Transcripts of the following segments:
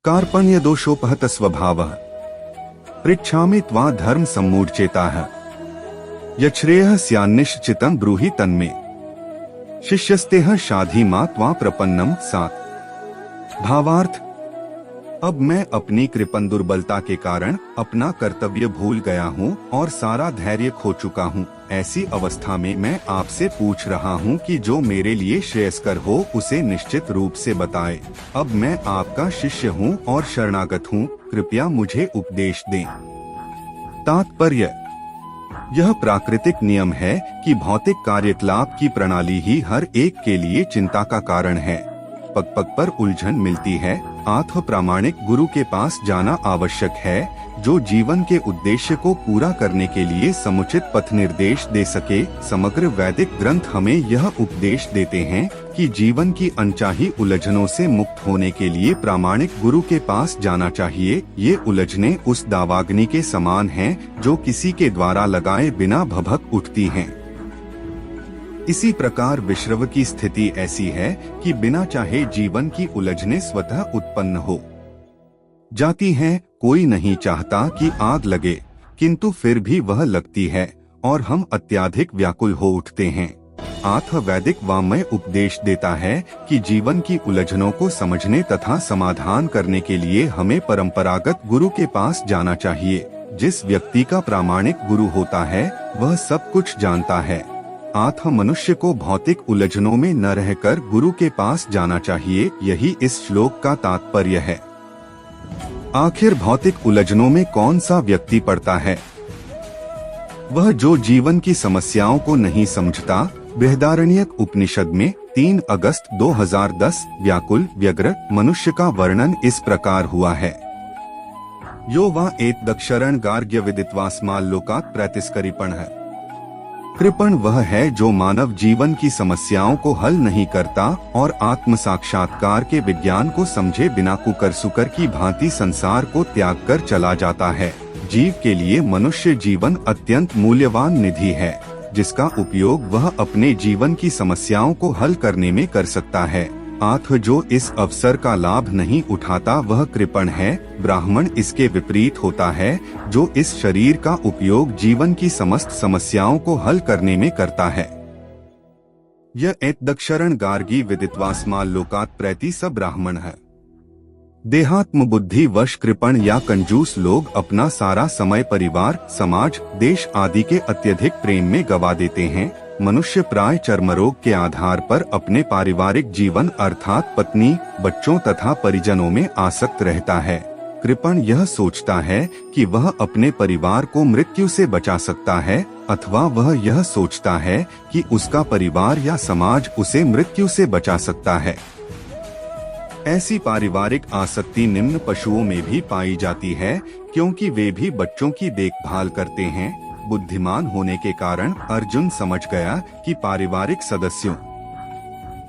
कार्पण्यदोषोपहत स्वभावः पृच्छामि त्वा धर्म सम्मूढचेताः यच्छ्रेयः स्यान्निश्चितं ब्रूहि तन्मे शिष्यस्तेह शाधि मा त्वा प्रपन्नम सात। भावार्थ, अब मैं अपनी कृपण दुर्बलता के कारण अपना कर्तव्य भूल गया हूँ और सारा धैर्य खो चुका हूँ। ऐसी अवस्था में मैं आपसे पूछ रहा हूँ कि जो मेरे लिए श्रेयस्कर हो उसे निश्चित रूप से बताए। अब मैं आपका शिष्य हूँ और शरणागत हूँ, कृपया मुझे उपदेश दें। तात्पर्य, यह प्राकृतिक नियम है कि भौतिक कार्यकलाप की प्रणाली ही हर एक के लिए चिंता का कारण है। पग पग पर उलझन मिलती है, अतः प्रामाणिक गुरु के पास जाना आवश्यक है, जो जीवन के उद्देश्य को पूरा करने के लिए समुचित पथ निर्देश दे सके। समग्र वैदिक ग्रंथ हमें यह उपदेश देते हैं कि जीवन की अनचाही उलझनों से मुक्त होने के लिए प्रामाणिक गुरु के पास जाना चाहिए। ये उलझनें उस दावाग्नि के समान हैं जो किसी के द्वारा लगाए बिना भभक उठती हैं। इसी प्रकार विश्रव की स्थिति ऐसी है कि बिना चाहे जीवन की उलझनें स्वतः उत्पन्न हो जाती हैं। कोई नहीं चाहता कि आग लगे, किंतु फिर भी वह लगती है और हम अत्यधिक व्याकुल हो उठते हैं। अतः वैदिक वाङ्मय उपदेश देता है कि जीवन की उलझनों को समझने तथा समाधान करने के लिए हमें परंपरागत गुरु के पास जाना चाहिए। जिस व्यक्ति का प्रामाणिक गुरु होता है वह सब कुछ जानता है। अतः मनुष्य को भौतिक उलझनों में न रहकर गुरु के पास जाना चाहिए। यही इस श्लोक का तात्पर्य है। आखिर भौतिक उलझनों में कौन सा व्यक्ति पड़ता है? वह जो जीवन की समस्याओं को नहीं समझता। बृहदारण्यक उपनिषद में 3 अगस्त 2010 व्याकुल व्यग्र मनुष्य का वर्णन इस प्रकार हुआ है। यो वा एतदक्षरण गार्ग्य विदित्वास्माल लोकात् प्रतिस्करिपण है। कृपण वह है जो मानव जीवन की समस्याओं को हल नहीं करता और आत्म साक्षात्कार के विज्ञान को समझे बिना कुकर सुकर की भांति संसार को त्याग कर चला जाता है। जीव के लिए मनुष्य जीवन अत्यंत मूल्यवान निधि है, जिसका उपयोग वह अपने जीवन की समस्याओं को हल करने में कर सकता है। अतः जो इस अवसर का लाभ नहीं उठाता वह कृपण है। ब्राह्मण इसके विपरीत होता है, जो इस शरीर का उपयोग जीवन की समस्त समस्याओं को हल करने में करता है। यह एतदक्षरण गार्गी विदित्वास्माल लोकात् प्रैति स ब्राह्मण है। देहात्म बुद्धि वश कृपण या कंजूस लोग अपना सारा समय परिवार, समाज, देश आदि के अत्यधिक प्रेम में गवा देते हैं। मनुष्य प्राय चर्मरोग के आधार पर अपने पारिवारिक जीवन अर्थात पत्नी, बच्चों तथा परिजनों में आसक्त रहता है। कृपण यह सोचता है कि वह अपने परिवार को मृत्यु से बचा सकता है, अथवा वह यह सोचता है कि उसका परिवार या समाज उसे मृत्यु से बचा सकता है। ऐसी पारिवारिक आसक्ति निम्न पशुओं में भी पाई जाती है, क्योंकि वे भी बच्चों की देखभाल करते हैं। बुद्धिमान होने के कारण अर्जुन समझ गया कि पारिवारिक सदस्यों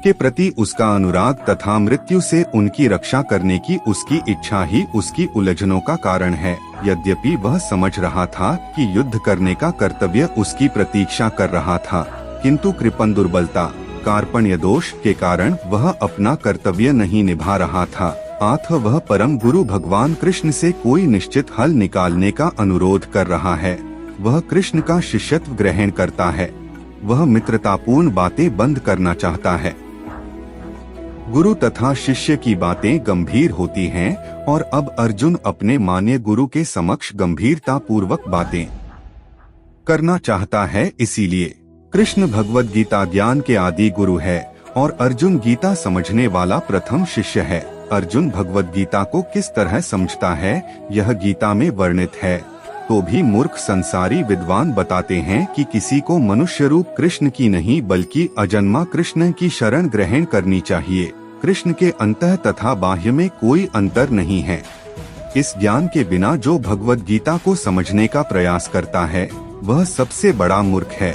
के प्रति उसका अनुराग तथा मृत्यु से उनकी रक्षा करने की उसकी इच्छा ही उसकी उलझनों का कारण है। यद्यपि वह समझ रहा था कि युद्ध करने का कर्तव्य उसकी प्रतीक्षा कर रहा था, किंतु कृपण दुर्बलता, कार्पण्य दोष के कारण वह अपना कर्तव्य नहीं निभा रहा था। अतः वह परम गुरु भगवान कृष्ण से कोई निश्चित हल निकालने का अनुरोध कर रहा है। वह कृष्ण का शिष्यत्व ग्रहण करता है। वह मित्रतापूर्ण बातें बंद करना चाहता है। गुरु तथा शिष्य की बातें गंभीर होती हैं और अब अर्जुन अपने मान्य गुरु के समक्ष गंभीरता पूर्वक बातें करना चाहता है। इसीलिए कृष्ण भगवद गीता ज्ञान के आदि गुरु है और अर्जुन गीता समझने वाला प्रथम शिष्य है। अर्जुन भगवद गीता को किस तरह समझता है यह गीता में वर्णित है। तो भी मूर्ख संसारी विद्वान बताते हैं कि किसी को मनुष्य रूप कृष्ण की नहीं बल्कि अजन्मा कृष्ण की शरण ग्रहण करनी चाहिए। कृष्ण के अंतः तथा बाह्य में कोई अंतर नहीं है। इस ज्ञान के बिना जो भगवद गीता को समझने का प्रयास करता है वह सबसे बड़ा मूर्ख है।